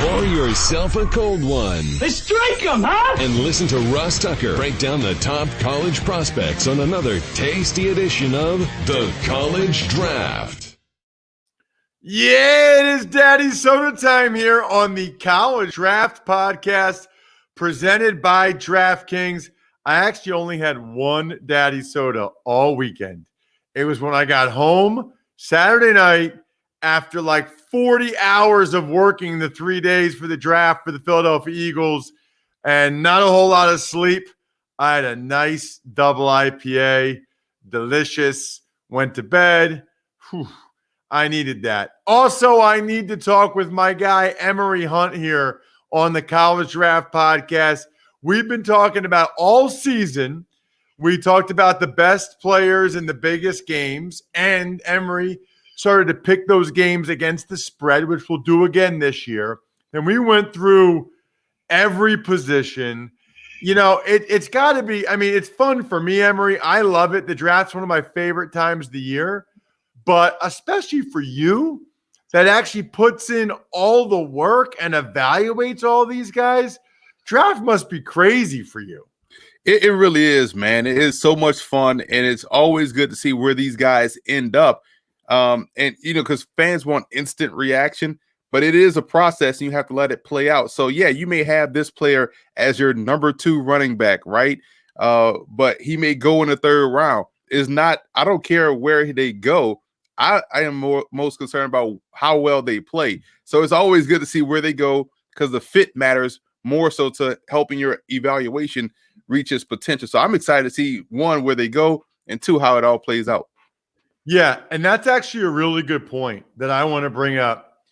Pour yourself a cold one. Let's drink them, huh? And listen to Russ Tucker break down the top college prospects on another tasty edition of the College Draft. Yeah, it is Daddy Soda time here on the College Draft podcast presented by DraftKings. I actually only had one Daddy Soda all weekend. It was when I got home Saturday night after like 40 hours of working the 3 days for the draft for the Philadelphia Eagles and not a whole lot of sleep. I had a nice double IPA, delicious, went to bed. Whew, I needed that. Also, I need to talk with my guy, Emory Hunt, here on the College Draft podcast. We've been talking about all season. We talked about the best players in the biggest games, and Emory started to pick those games against the spread, which we'll do again this year. And we went through every position. You know, it's got to be – I mean, it's fun for me, Emory. I love it. The draft's one of my favorite times of the year. But especially for you that actually puts in all the work and evaluates all these guys, draft must be crazy for you. It really is, man. It is so much fun, and it's always good to see where these guys end up. And, you know, because fans want instant reaction, but it is a process, and you have to let it play out. So, yeah, you may have this player as your number 2 running back, right? But he may go in the 3rd round. It's not – I don't care where they go. I am most concerned about how well they play. So it's always good to see where they go because the fit matters more so to helping your evaluation reach its potential. So I'm excited to see, 1, where they go, and 2, how it all plays out. Yeah, and that's actually a really good point that I want to bring up.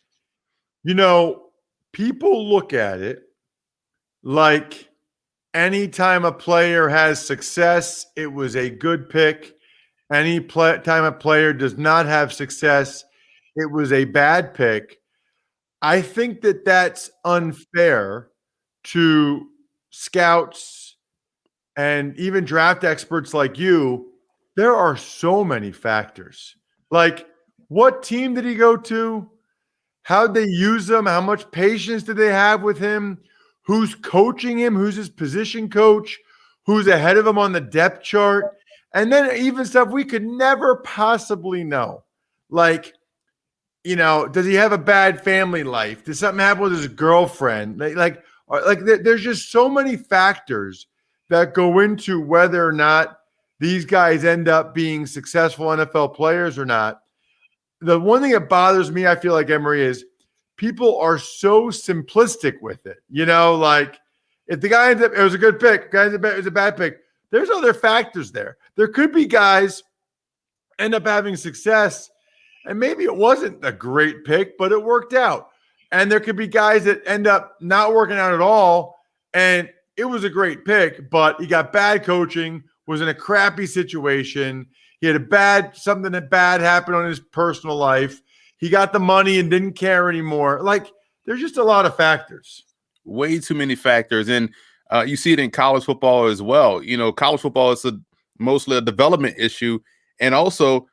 You know, people look at it like anytime a player has success, it was a good pick. Any time a player does not have success, it was a bad pick. I think that that's unfair to scouts and even draft experts like you. There are so many factors. Like, what team did he go to? How'd they use him? How much patience did they have with him? Who's coaching him? Who's his position coach? Who's ahead of him on the depth chart? And then even stuff we could never possibly know. Like, you know, does he have a bad family life? Did something happen with his girlfriend? There's just so many factors that go into whether or not these guys end up being successful NFL players or not. The one thing that bothers me, I feel like, Emory, is people are so simplistic with it. You know, like if the guy ends up, it was a good pick, guy ends up, it was a bad pick. There's other factors there. There could be guys end up having success, and maybe it wasn't a great pick, but it worked out. And there could be guys that end up not working out at all, and it was a great pick, but he got bad coaching, was in a crappy situation. He had something that bad happened on his personal life. He got the money and didn't care anymore. Like, there's just a lot of factors. Way too many factors. And you see it in college football as well. You know, college football is mostly a development issue. And also,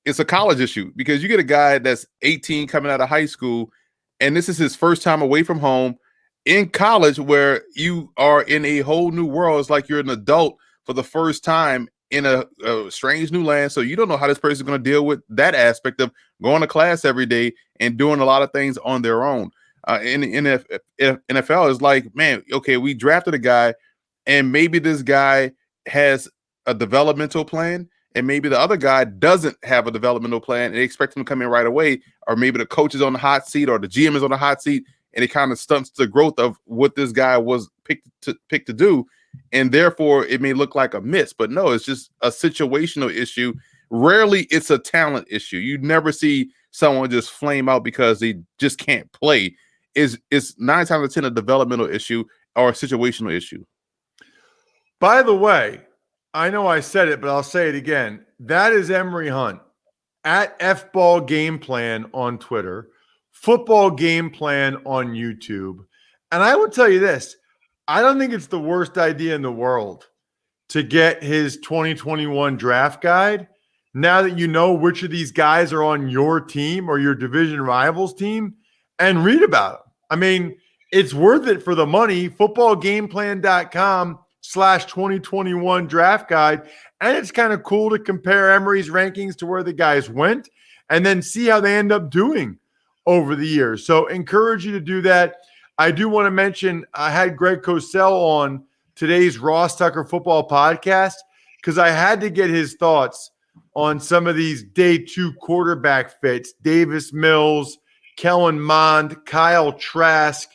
it's a college issue because you get a guy that's 18 coming out of high school, and this is his first time away from home in college where you are in a whole new world. It's like you're an adult for the first time in a strange new land. So you don't know how this person is going to deal with that aspect of going to class every day and doing a lot of things on their own. In the NFL is like, man, okay, we drafted a guy and maybe this guy has a developmental plan and maybe the other guy doesn't have a developmental plan and they expect him to come in right away, or maybe the coach is on the hot seat or the GM is on the hot seat and it kind of stunts the growth of what this guy was picked to do. And therefore it may look like a miss, but no, it's just a situational issue. Rarely it's a talent issue. You never see someone just flame out because they just can't play. It's 9 times out of 10 a developmental issue or a situational issue. By the way, I know I said it, but I'll say it again. That is Emory Hunt at FBall Game Plan on Twitter, Football Game Plan on YouTube. And I will tell you this, I don't think it's the worst idea in the world to get his 2021 draft guide now that you know which of these guys are on your team or your division rivals team and read about them. I mean, it's worth it for the money. Footballgameplan.com/2021 draft guide. And it's kind of cool to compare Emory's rankings to where the guys went and then see how they end up doing over the years. So encourage you to do that. I do want to mention I had Greg Cosell on today's Ross Tucker Football podcast because I had to get his thoughts on some of these day 2 quarterback fits, Davis Mills, Kellen Mond, Kyle Trask,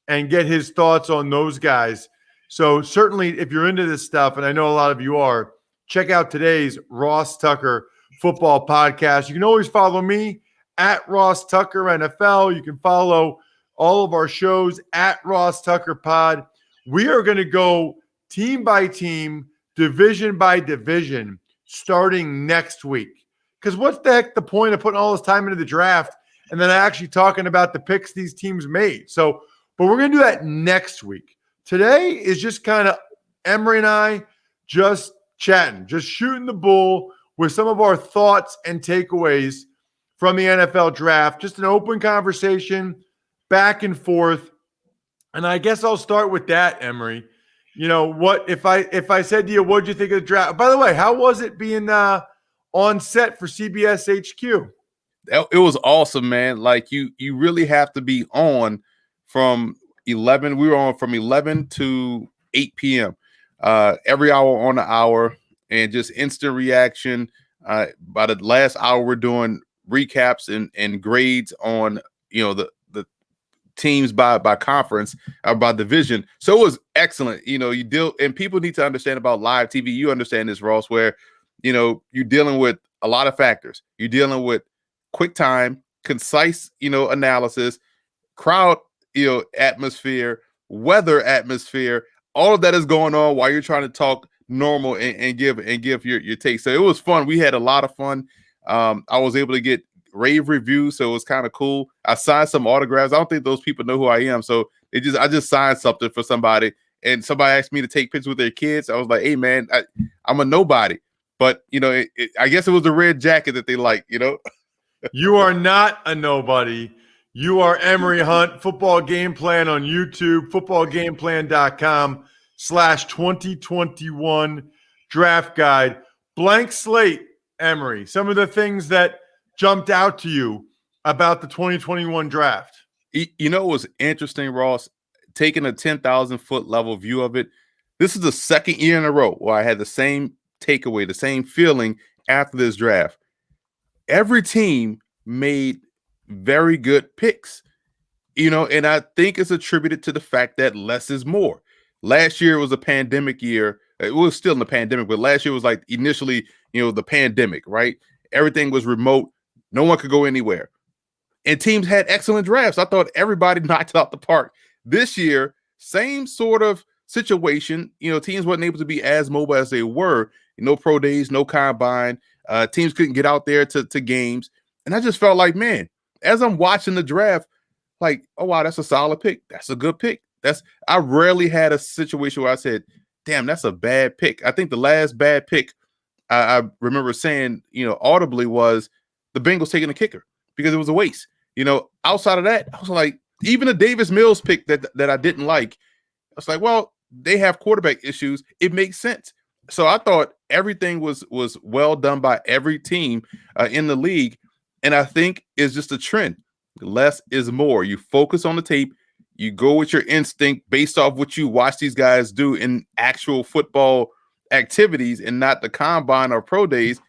and get his thoughts on those guys. So certainly if you're into this stuff, and I know a lot of you are, check out today's Ross Tucker Football podcast. You can always follow me at Ross Tucker NFL. You can follow all of our shows at Ross Tucker Pod. We are going to go team by team, division by division, starting next week. Because what's the heck the point of putting all this time into the draft and then actually talking about the picks these teams made? So, but we're going to do that next week. Today is just kind of Emory and I just chatting, just shooting the bull with some of our thoughts and takeaways from the NFL draft. Just an open conversation, back and forth. And I guess I'll start with that, Emory. You know, what if I said to you, what'd you think of the draft? By the way, how was it being on set for CBS HQ? It was awesome, man. Like you really have to be on from 11. We were on from 11 to 8 p.m. Every hour on the hour, and just instant reaction. By the last hour, we're doing recaps and grades on the teams by conference or by division. So it was excellent. You deal, and people need to understand about live TV. You understand this, Ross, where you're dealing with a lot of factors. You're dealing with quick time, concise analysis, crowd atmosphere, weather atmosphere. All of that is going on while you're trying to talk normal and give your take. So it was fun. We had a lot of fun. I was able to get rave reviews, so it was kind of cool. I signed some autographs. I don't think those people know who I am, so I just signed something for somebody, and somebody asked me to take pictures with their kids. I was like, hey man, I'm a nobody, but I guess it was the red jacket that they like. You are not a nobody. You are Emory Hunt. Football Game Plan on YouTube, footballgameplan.com/2021 draft guide. Blank slate, Emory. Some of the things that jumped out to you about the 2021 draft. It was interesting, Ross, taking a 10,000-foot level view of it. This is the second year in a row where I had the same takeaway, the same feeling after this draft. Every team made very good picks, and I think it's attributed to the fact that less is more. Last year was a pandemic year. It was still in the pandemic, but last year was like initially, the pandemic, right? Everything was remote. No one could go anywhere. And teams had excellent drafts. I thought everybody knocked it out the park. This year, same sort of situation. Teams weren't able to be as mobile as they were. No pro days, no combine. Teams couldn't get out there to games. And I just felt like, man, as I'm watching the draft, like, oh, wow, that's a solid pick. That's a good pick. I rarely had a situation where I said, damn, that's a bad pick. I think the last bad pick I remember saying, audibly was the Bengals taking a kicker because it was a waste. Outside of that, I was like, even a Davis Mills pick that I didn't like, I was like, well, they have quarterback issues. It makes sense. So I thought everything was well done by every team in the league. And I think it's just a trend. Less is more. You focus on the tape. You go with your instinct based off what you watch these guys do in actual football activities and not the combine or pro days.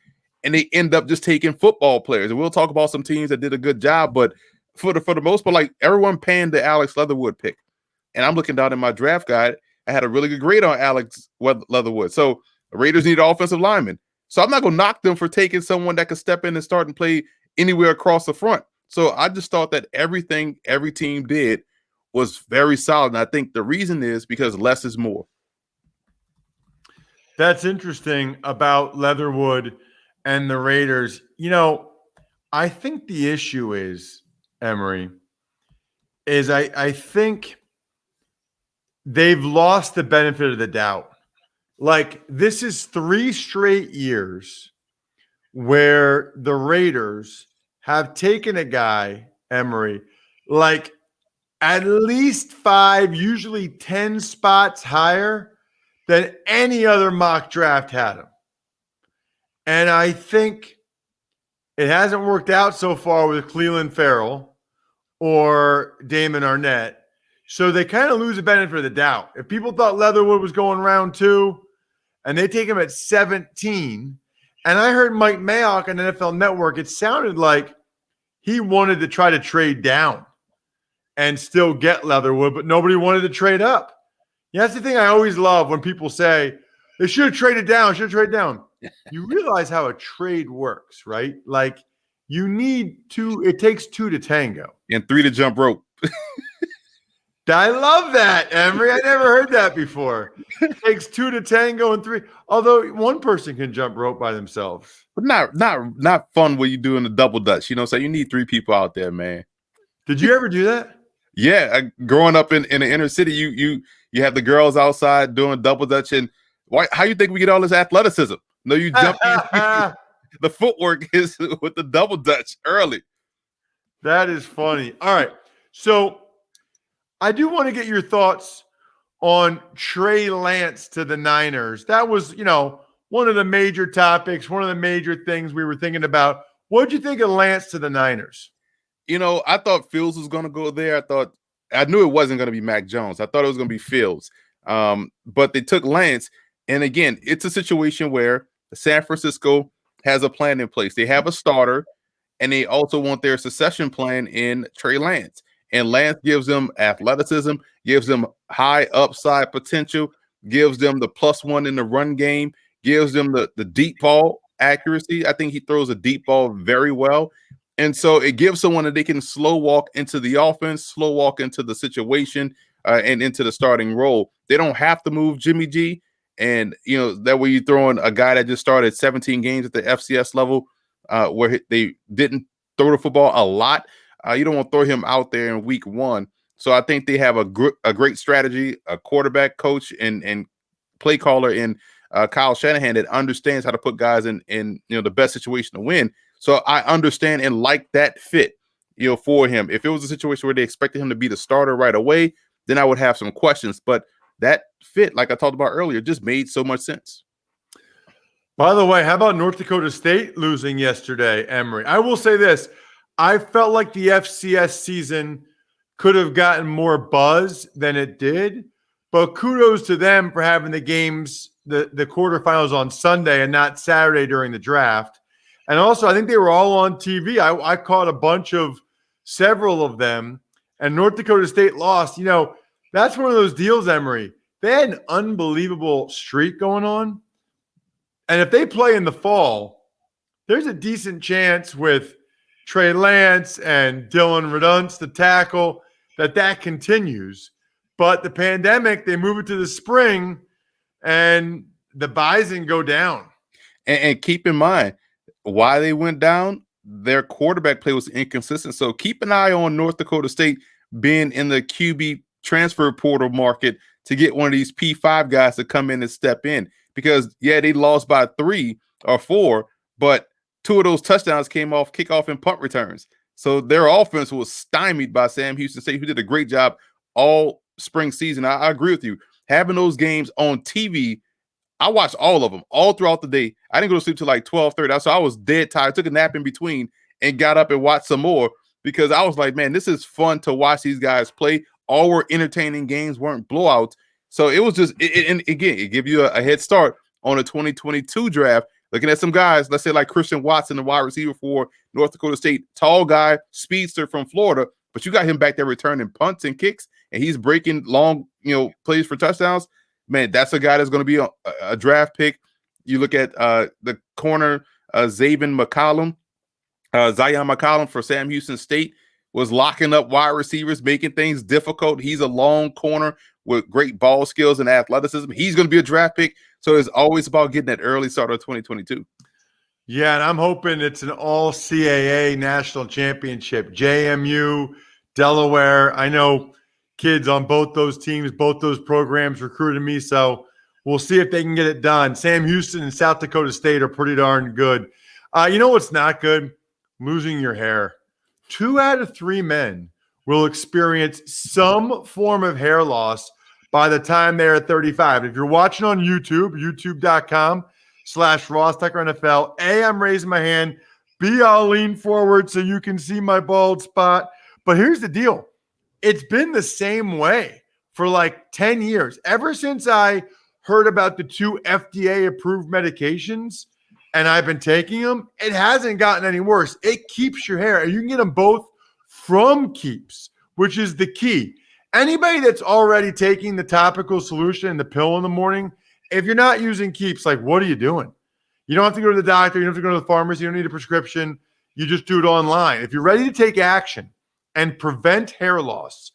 And they end up just taking football players. And we'll talk about some teams that did a good job, but for the most part, like everyone panned the Alex Leatherwood pick. And I'm looking down in my draft guide. I had a really good grade on Alex Leatherwood. So the Raiders need offensive linemen. So I'm not going to knock them for taking someone that could step in and start and play anywhere across the front. So I just thought that everything every team did was very solid. And I think the reason is because less is more. That's interesting about Leatherwood and the Raiders. I think the issue is, Emory, is I think they've lost the benefit of the doubt. Like, this is 3 straight years where the Raiders have taken a guy, Emory, like at least 5, usually 10 spots higher than any other mock draft had him. And I think it hasn't worked out so far with Cleveland Farrell or Damon Arnett. So they kind of lose the benefit of the doubt. If people thought Leatherwood was going round 2 and they take him at 17, and I heard Mike Mayock on NFL Network, it sounded like he wanted to try to trade down and still get Leatherwood, but nobody wanted to trade up. Yeah, that's the thing I always love when people say they should have traded down, You realize how a trade works, right? Like you need 2, it takes 2 to tango. And 3 to jump rope. I love that, Emery. I never heard that before. It takes 2 to tango and 3. Although one person can jump rope by themselves. But not fun what you do in the double dutch. You know what I'm saying? You need 3 people out there, man. Did you ever do that? Yeah, growing up in the inner city, you have the girls outside doing double dutch. And how you think we get all this athleticism? No, you jump. The footwork is with the double dutch early. That is funny. All right, so I do want to get your thoughts on Trey Lance to the Niners. That was, one of the major topics, one of the major things we were thinking about. What did you think of Lance to the Niners? I thought Fields was going to go there. I knew it wasn't going to be Mac Jones. I thought it was going to be Fields. But they took Lance. And again, it's a situation where San Francisco has a plan in place. They have a starter, and they also want their succession plan in Trey Lance. And Lance gives them athleticism, gives them high upside potential, gives them the +1 in the run game, gives them the deep ball accuracy. I think he throws a deep ball very well. And so it gives someone that they can slow walk into the offense, slow walk into the situation, and into the starting role. They don't have to move Jimmy G. And, that way you throw in a guy that just started 17 games at the FCS level where they didn't throw the football a lot. You don't want to throw him out there in week 1. So I think they have a great strategy, a quarterback coach and play caller in Kyle Shanahan that understands how to put guys in the best situation to win. So I understand and like that fit, for him. If it was a situation where they expected him to be the starter right away, then I would have some questions. But that fit, like I talked about earlier, just made so much sense. By the way, how about North Dakota State losing yesterday, Emory? I will say this. I felt like the FCS season could have gotten more buzz than it did, but kudos to them for having the games, the quarterfinals on Sunday and not Saturday during the draft. And also, I think they were all on TV. I caught several of them, and North Dakota State lost. That's one of those deals, Emory. They had an unbelievable streak going on. And if they play in the fall, there's a decent chance with Trey Lance and Dylan Redunce, the tackle, that continues. But the pandemic, they move it to the spring, and the Bison go down. And keep in mind, why they went down, their quarterback play was inconsistent. So keep an eye on North Dakota State being in the QB transfer portal market to get one of these P5 guys to come in and step in. Because, they lost by 3 or 4, but 2 of those touchdowns came off kickoff and punt returns. So their offense was stymied by Sam Houston State, who did a great job all spring season. I agree with you. Having those games on TV, I watched all of them all throughout the day. I didn't go to sleep till like 12:30. So I was dead tired. Took a nap in between and got up and watched some more because I was like, man, this is fun to watch these guys play. All were entertaining games, weren't blowouts. So it was just, and again, it gives you a head start on the 2022 draft. Looking at some guys, let's say like Christian Watson, the wide receiver for North Dakota State, tall guy, speedster from Florida, but you got him back there returning punts and kicks, and he's breaking long, plays for touchdowns. Man, that's a guy that's going to be a draft pick. You look at the corner, Zion McCollum for Sam Houston State was locking up wide receivers, making things difficult. He's a long corner with great ball skills and athleticism. He's going to be a draft pick. So it's always about getting that early start of 2022. Yeah, and I'm hoping it's an all CAA national championship. JMU, Delaware. I know kids on both those teams, both those programs recruited me, so we'll see if they can get it done. Sam Houston and South Dakota State are pretty darn good. You know what's not good? Losing your hair. 2 out of 3 men will experience some form of hair loss by the time they're 35. If you're watching on YouTube, youtube.com/Ross Tucker NFL, I'm raising my hand. B, I'll lean forward so you can see my bald spot. But here's the deal. It's been the same way for like 10 years. Ever since I heard about the 2 FDA-approved medications and I've been taking them, it hasn't gotten any worse. It keeps your hair. You can get them both from Keeps, which is the key. Anybody that's already taking the topical solution and the pill in the morning, if you're not using Keeps, like, what are you doing? You don't have to go to the doctor. You don't have to go to the pharmacy. You don't need a prescription. You just do it online. If you're ready to take action and prevent hair loss,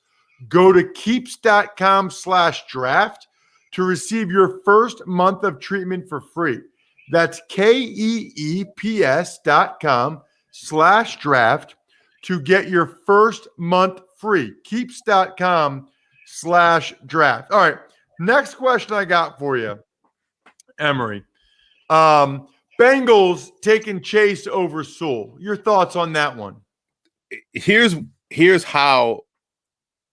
go to keeps.com/draft to receive your first month of treatment for free. That's KEEPS.com/draft to get your first month free. Keeps.com/draft. All right. Next question I got for you, Emory. Bengals taking Chase over Sewell. Your thoughts on that one? Here's how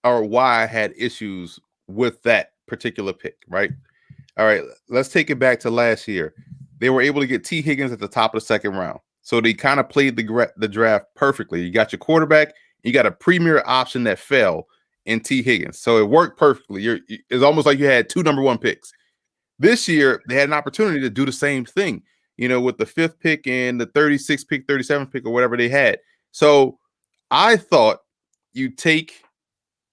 or why I had issues with that particular pick, right? All right, let's take it back to last year. They were able to get T. Higgins at the top of the second round. So they kind of played the draft perfectly. You got your quarterback, you got a premier option that fell in T. Higgins. So it worked perfectly. It's almost like you had 2 number 1 picks. This year, they had an opportunity to do the same thing, with the 5th pick and the 36th pick, 37th pick, or whatever they had. So I thought you take,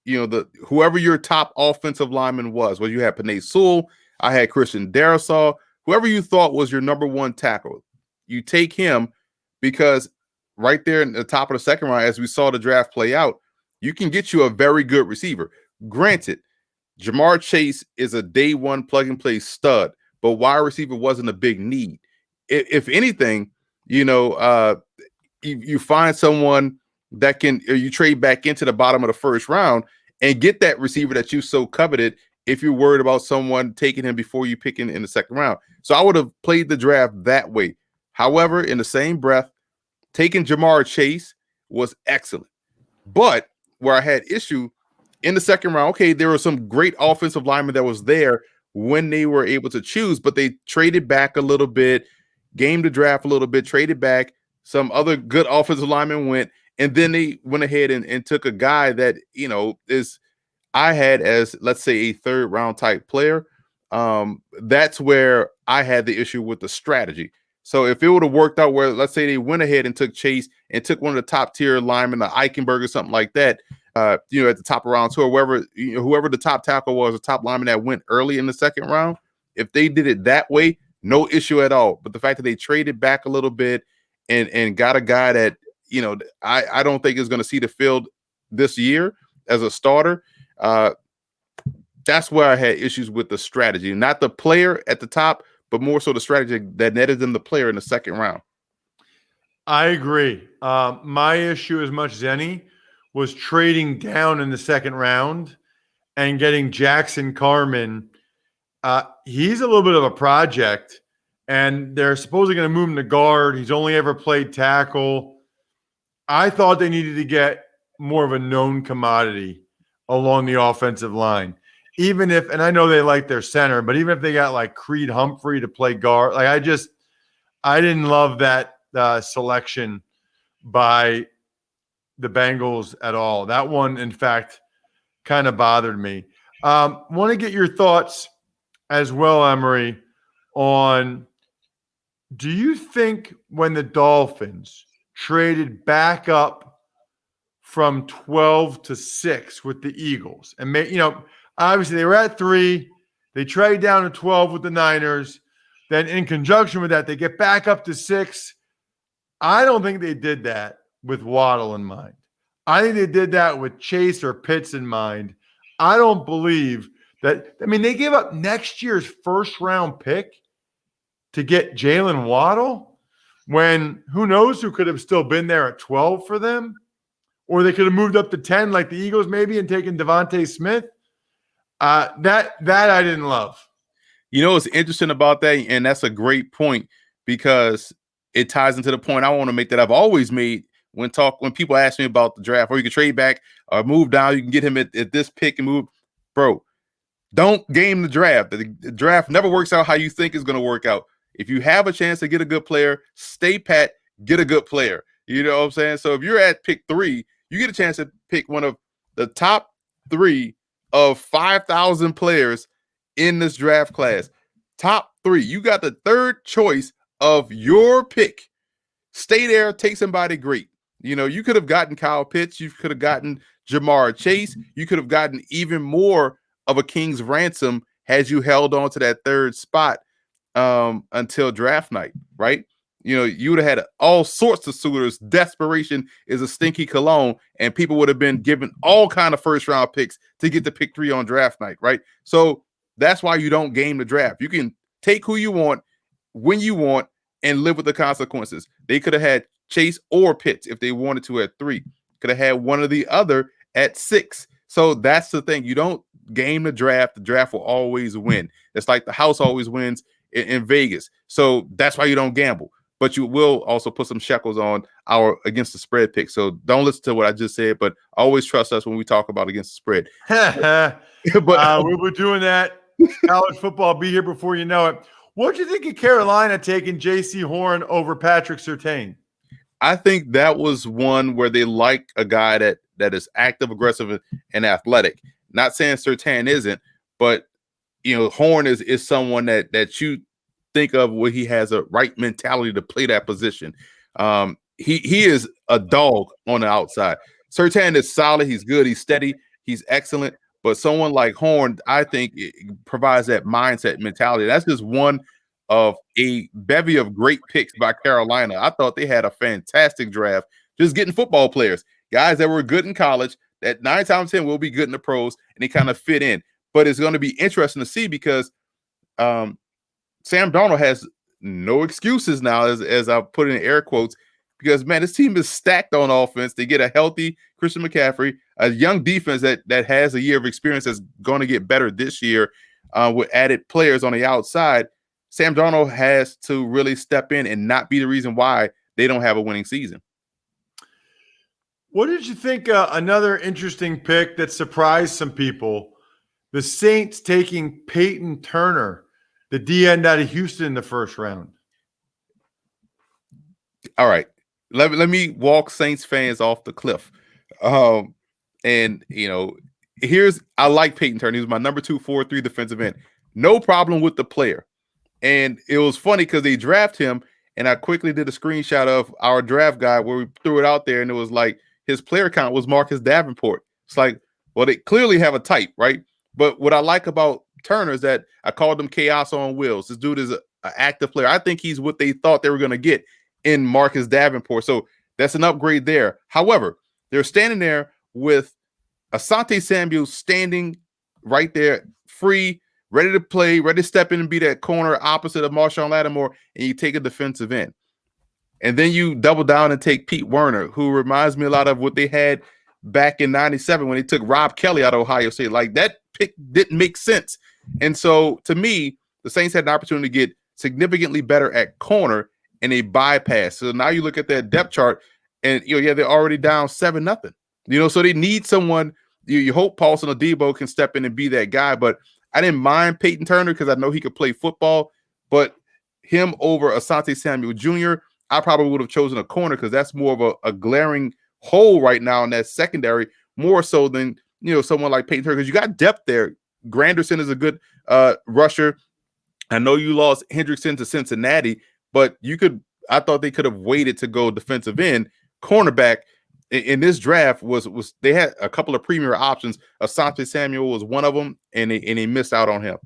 whoever your top offensive lineman was. Well, you had Penei Sewell. I had Christian Darrisaw. Whoever you thought was your number 1 tackle, you take him because right there in the top of the second round, as we saw the draft play out, you can get you a very good receiver. Granted, Jamar Chase is a day 1 plug-and-play stud, but wide receiver wasn't a big need. If anything, you find someone that can, or you trade back into the bottom of the first round and get that receiver that you so coveted if you're worried about someone taking him before you pick in the second round. So I would have played the draft that way. However, in the same breath, taking Jamar Chase was excellent. But where I had issue in the second round, okay, there were some great offensive linemen that was there when they were able to choose, but they traded back a little bit, gamed the draft a little bit, traded back. Some other good offensive linemen went, and then they went ahead and took a guy that, I had as, let's say, a 3rd round type player. That's where I had the issue with the strategy. So if it would have worked out where, let's say, they went ahead and took Chase and took one of the top tier linemen, the Eichenberg or something like that, at the top of round 2, or whoever the top tackle was, the top lineman that went early in the second round, if they did it that way, no issue at all. But the fact that they traded back a little bit and got a guy that, I don't think is going to see the field this year as a starter, that's where I had issues with the strategy, not the player at the top, but more so the strategy that netted them the player in the second round. I agree. My issue, as much as any, was trading down in the second round and getting Jackson Carman. He's a little bit of a project, and they're supposedly going to move him to guard. He's only ever played tackle. I thought they needed to get more of a known commodity along the offensive line. Even if, and I know they like their center, but even if they got like Creed Humphrey to play guard, like I didn't love that selection by the Bengals at all. That one, in fact, kind of bothered me. Want to get your thoughts as well, Emory, on, do you think when the Dolphins traded back up from 12 to 6 with the Eagles and obviously they were at 3, they trade down to 12 with the Niners, then in conjunction with that, they get back up to 6. I don't think they did that with Waddle in mind. I think they did that with Chase or Pitts in mind. I don't believe that. I mean, they gave up next year's first round pick to get Jaylen Waddle when who knows who could have still been there at 12 for them, or they could have moved up to 10 like the Eagles maybe and taken Devontae Smith. That I didn't love. What's interesting about that, and that's a great point because it ties into the point I want to make that I've always made when people ask me about the draft, or you can trade back or move down, you can get him at this pick and move. Bro, don't game the draft. The draft never works out how you think it's going to work out. If you have a chance to get a good player, stay pat, get a good player. You know what I'm saying? So if you're at pick 3, you get a chance to pick one of the top 3 of 5,000 players in this draft class. Top 3. You got the third choice of your pick. Stay there, take somebody great. You know, you could have gotten Kyle Pitts. You could have gotten Jamar Chase. You could have gotten even more of a king's ransom had you held on to that third spot until draft night, right? You know, you would have had all sorts of suitors. Desperation is a stinky cologne, and people would have been given all kind of first-round picks to get to pick 3 on draft night, right? So that's why you don't game the draft. You can take who you want, when you want, and live with the consequences. They could have had Chase or Pitts if they wanted to at 3. Could have had one or the other at 6. So that's the thing. You don't game the draft. The draft will always win. It's like the house always wins in Vegas. So that's why you don't gamble. But you will also put some shekels on our against the spread pick. So don't listen to what I just said, but always trust us when we talk about against the spread. But we were doing that. College football be here before you know it. What do you think of Carolina taking Jaycee Horn over Patrick Surtain? I think that was one where they like a guy that is active, aggressive, and athletic. Not saying Surtain isn't, but you know, Horn is someone that you think of where he has a right mentality to play that position. He is a dog on the outside. Surtain is solid. He's good. He's steady. He's excellent. But someone like Horn, I think, provides that mindset mentality. That's just one of a bevy of great picks by Carolina. I thought they had a fantastic draft, just getting football players, guys that were good in college, that 9 times 10 will be good in the pros, and they kind of fit in. But it's going to be interesting to see because Sam Darnold has no excuses now, as I put in air quotes, because, man, this team is stacked on offense. They get a healthy Christian McCaffrey, a young defense that has a year of experience that's going to get better this year with added players on the outside. Sam Darnold has to really step in and not be the reason why they don't have a winning season. What did you think? Another interesting pick that surprised some people, the Saints taking Payton Turner, the DN out of Houston in the first round. All right. Let me walk Saints fans off the cliff. And, you know, I like Payton Turner. He was my number 2, 4-3 defensive end. No problem with the player. And it was funny because they draft him, and I quickly did a screenshot of our draft guide where we threw it out there, and it was like his player count was Marcus Davenport. It's like, well, they clearly have a type, right? But what I like about Turner is that I called him chaos on wheels. This dude is an active player. I think he's what they thought they were going to get in Marcus Davenport. So that's an upgrade there. However, they're standing there with Asante Samuel standing right there, free, ready to play, ready to step in and be that corner opposite of Marshawn Lattimore, and you take a defensive end. And then you double down and take Pete Werner, who reminds me a lot of what they had back in 97 when they took Rob Kelly out of Ohio State. Like, that pick didn't make sense. And so, to me, the Saints had an opportunity to get significantly better at corner, and they bypass. So now you look at their depth chart, and they're already down 7-0. So they need someone. You hope Paulson Adebo can step in and be that guy. But I didn't mind Payton Turner because I know he could play football. But him over Asante Samuel Jr., I probably would have chosen a corner because that's more of a glaring hole right now in that secondary, more so than someone like Payton Turner, because you got depth there. Granderson is a good rusher. I know you lost Hendrickson to Cincinnati, but I thought they could have waited to go defensive end. Cornerback in this draft was they had a couple of premier options. Asante Samuel was one of them, and they missed out on him.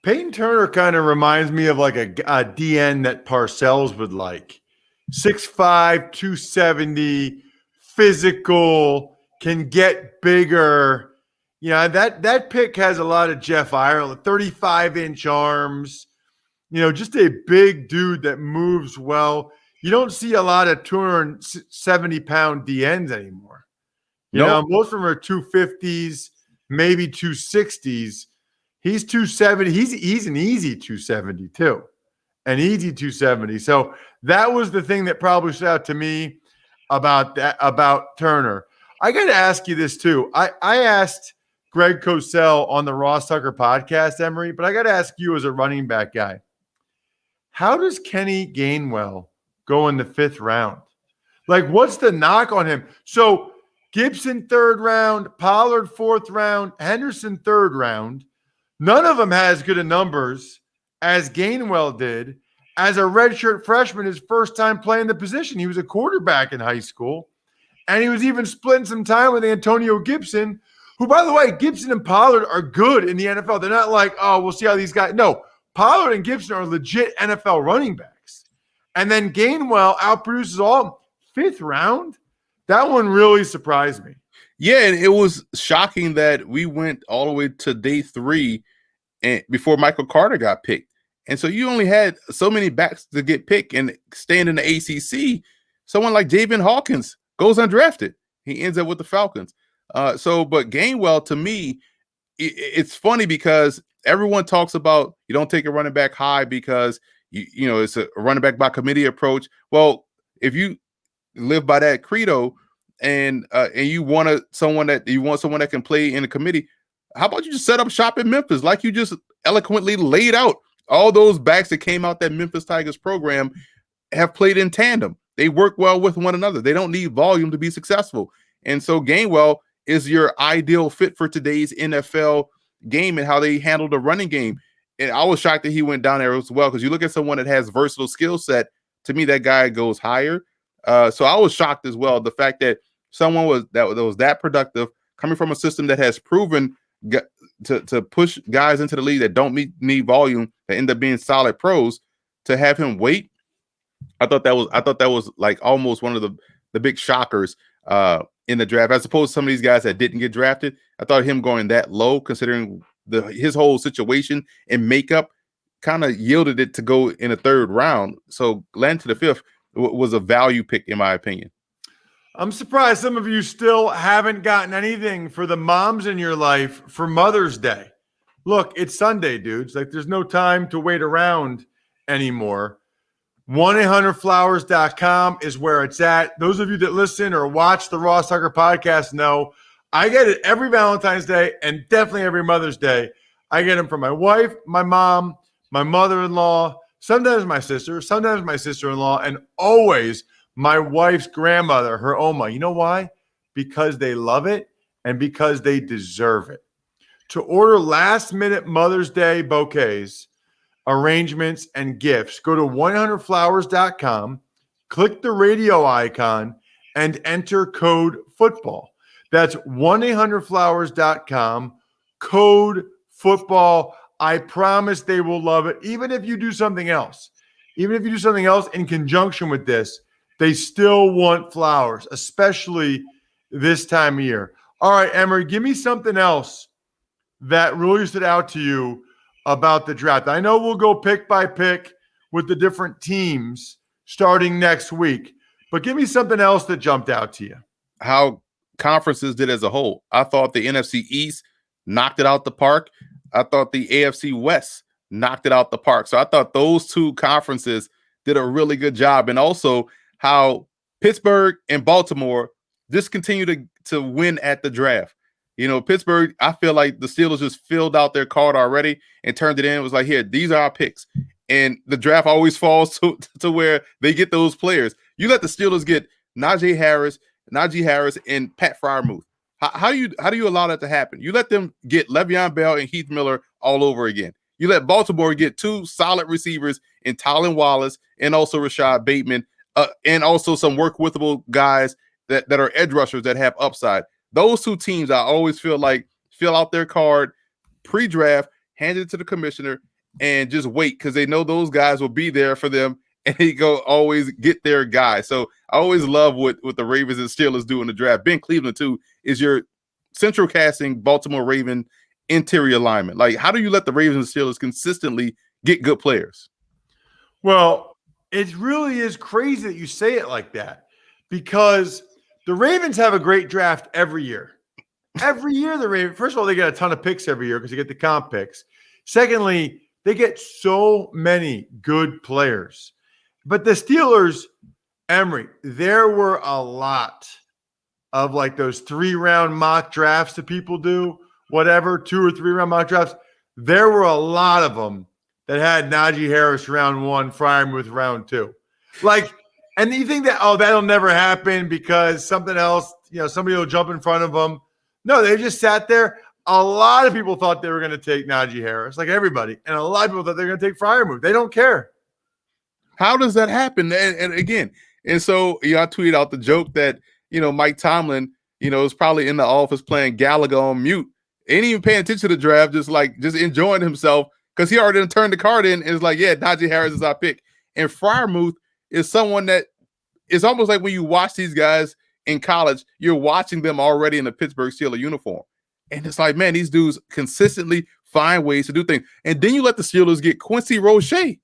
Payton Turner kind of reminds me of like a DN that Parcells would like. 6'5", 270, physical, can get bigger. That pick has a lot of Jeff Ireland, 35-inch arms. Just a big dude that moves well. You don't see a lot of 270-pound DNs anymore. Most of them are 250s, maybe 260s. He's 270. He's an easy 270 too, an easy 270. So that was the thing that probably stood out to me. about Turner. I got to ask you this too. I asked Greg Cosell on the Ross Tucker podcast, Emory, but I got to ask you as a running back guy. How does Kenny Gainwell go in the 5th round? Like, what's the knock on him? So Gibson 3rd round, Pollard 4th round, Henderson 3rd round. None of them has as good of numbers as Gainwell did as a redshirt freshman, his first time playing the position. He was a quarterback in high school, and he was even splitting some time with Antonio Gibson, who, by the way, Gibson and Pollard are good in the NFL. They're not like, oh, we'll see how these guys – no, Pollard and Gibson are legit NFL running backs. And then Gainwell outproduces all 5th round. That one really surprised me. Yeah, and it was shocking that we went all the way to day 3 and before Michael Carter got picked. And so you only had so many backs to get picked, and staying in the ACC, someone like Javen Hawkins goes undrafted. He ends up with the Falcons. But Gainwell, to me, it's funny because everyone talks about you don't take a running back high because you know it's a running back by committee approach. Well, if you live by that credo and you want someone that can play in a committee, how about you just set up shop in Memphis like you just eloquently laid out? All those backs that came out that Memphis Tigers program have played in tandem. They work well with one another. They don't need volume to be successful. And so Gainwell is your ideal fit for today's NFL game and how they handle the running game. And I was shocked that he went down there as well, because you look at someone that has versatile skill set, to me, that guy goes higher. So I was shocked as well. The fact that someone was that productive, coming from a system that has proven to push guys into the league that don't need volume, that end up being solid pros, to have him wait. I thought that was like almost one of the big shockers in the draft, as opposed to some of these guys that didn't get drafted. I thought him going that low, considering his whole situation and makeup, kind of yielded it to go in the 3rd round. So land to the 5th was a value pick, in my opinion. I'm surprised some of you still haven't gotten anything for the moms in your life for Mother's Day. Look, it's Sunday, dudes. Like, there's no time to wait around anymore. 1-800-Flowers.com is where it's at. Those of you that listen or watch the Ross Tucker podcast know I get it every Valentine's Day and definitely every Mother's Day. I get them from my wife, my mom, my mother-in-law, sometimes my sister, sometimes my sister-in-law, and always my wife's grandmother, her Oma. You know why? Because they love it and because they deserve it. To order last-minute Mother's Day bouquets, arrangements, and gifts, go to 1-800-Flowers.com, click the radio icon, and enter code FOOTBALL. That's 1-800-Flowers.com, code FOOTBALL. I promise they will love it. Even if you do something else, in conjunction with this, they still want flowers, especially this time of year. All right, Emory, give me something else that really stood out to you about the draft. I know we'll go pick by pick with the different teams starting next week, but give me something else that jumped out to you. How conferences did as a whole. I thought the NFC East knocked it out the park. I thought the AFC West knocked it out the park. So I thought those two conferences did a really good job. And also how Pittsburgh and Baltimore just continue to win at the draft. You know, Pittsburgh, I feel like the Steelers just filled out their card already and turned it in. It was like, here, these are our picks. And the draft always falls to where they get those players. You let the Steelers get Najee Harris, and Pat Freiermuth. How do you allow that to happen? You let them get Le'Veon Bell and Heath Miller all over again. You let Baltimore get 2 solid receivers in Tylan Wallace and also Rashad Bateman, and also some work-withable guys that are edge rushers that have upside. Those two teams, I always feel like, fill out their card pre-draft, hand it to the commissioner, and just wait, because they know those guys will be there for them, and they go always get their guy. So I always love what the Ravens and Steelers do in the draft. Ben Cleveland, too, is your central casting Baltimore Raven interior lineman. Like, how do you let the Ravens and Steelers consistently get good players? Well, it really is crazy that you say it like that, because the Ravens have a great draft every year. Every year, the Ravens, first of all, they get a ton of picks every year because they get the comp picks. Secondly, they get so many good players. But the Steelers, Emory, there were a lot of like those 3-round mock drafts that people do, whatever, 2 or 3-round mock drafts. There were a lot of them that had Najee Harris round 1, Freiermuth round 2. Like, and you think that, oh, that'll never happen because something else, somebody will jump in front of them. No, they just sat there. A lot of people thought they were going to take Najee Harris, like everybody. And a lot of people thought they were going to take Freiermuth. They don't care. How does that happen? And again, and so I tweeted out the joke that, Mike Tomlin, is probably in the office playing Gallagher on mute. Ain't even paying attention to the draft, just enjoying himself because he already turned the card in and is like, yeah, Najee Harris is our pick. And Freiermuth is someone that it's almost like when you watch these guys in college, you're watching them already in the Pittsburgh Steelers uniform. And it's like, man, these dudes consistently find ways to do things. And then you let the Steelers get Quincy Roche,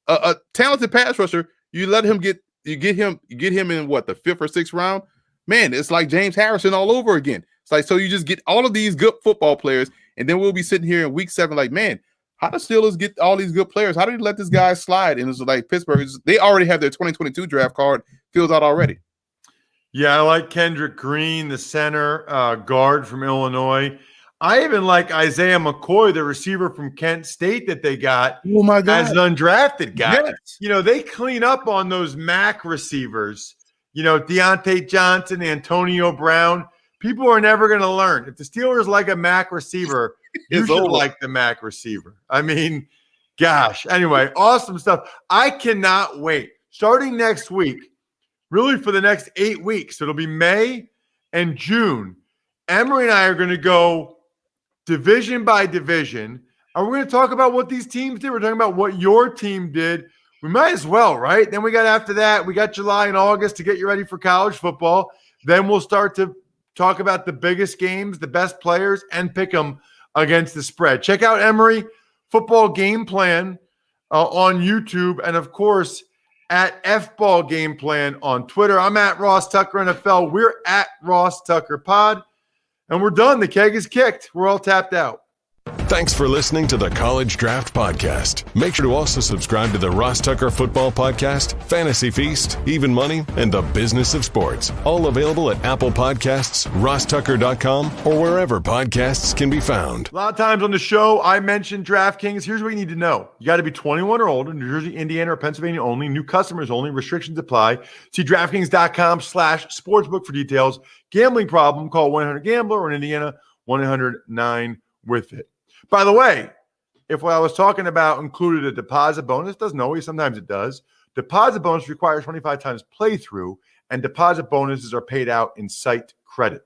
a talented pass rusher. You get him in what, the 5th or 6th round? Man, it's like James Harrison all over again. It's like, so you just get all of these good football players, and then we'll be sitting here in week 7 like, man, how do Steelers get all these good players? How do they let this guy slide? And it's like Pittsburgh, they already have their 2022 draft card filled out already. Yeah, I like Kendrick Green, the center guard from Illinois. I even like Isaiah McCoy, the receiver from Kent State that they got as an undrafted guy. Yes. They clean up on those MAC receivers. Deontay Johnson, Antonio Brown. People are never going to learn. If the Steelers like a MAC receiver, you should like the MAC receiver. I mean, gosh. Anyway, awesome stuff. I cannot wait. Starting next week, really for the next 8 weeks, it'll be May and June. Emory and I are going to go division by division, and we're going to talk about what these teams did. We're talking about what your team did. We might as well, right? Then we got after that, we got July and August to get you ready for college football. Then we'll start to talk about the biggest games, the best players, and pick them against the spread. Check out Emory Football Game Plan on YouTube, and of course, at F-Ball Game Plan on Twitter. I'm at Ross Tucker NFL. We're at Ross Tucker Pod. And we're done. The keg is kicked. We're all tapped out. Thanks for listening to the College Draft Podcast. Make sure to also subscribe to the Ross Tucker Football Podcast, Fantasy Feast, Even Money, and The Business of Sports. All available at Apple Podcasts, rosstucker.com, or wherever podcasts can be found. A lot of times on the show, I mentioned DraftKings. Here's what you need to know. You got to be 21 or older, New Jersey, Indiana, or Pennsylvania only. New customers only. Restrictions apply. See DraftKings.com/sportsbook for details. Gambling problem, call 1-800-GAMBLER, or in Indiana, 1-800-9-WITH-IT. By the way, if what I was talking about included a deposit bonus, doesn't always, sometimes it does. Deposit bonus requires 25 times playthrough, and deposit bonuses are paid out in site credit.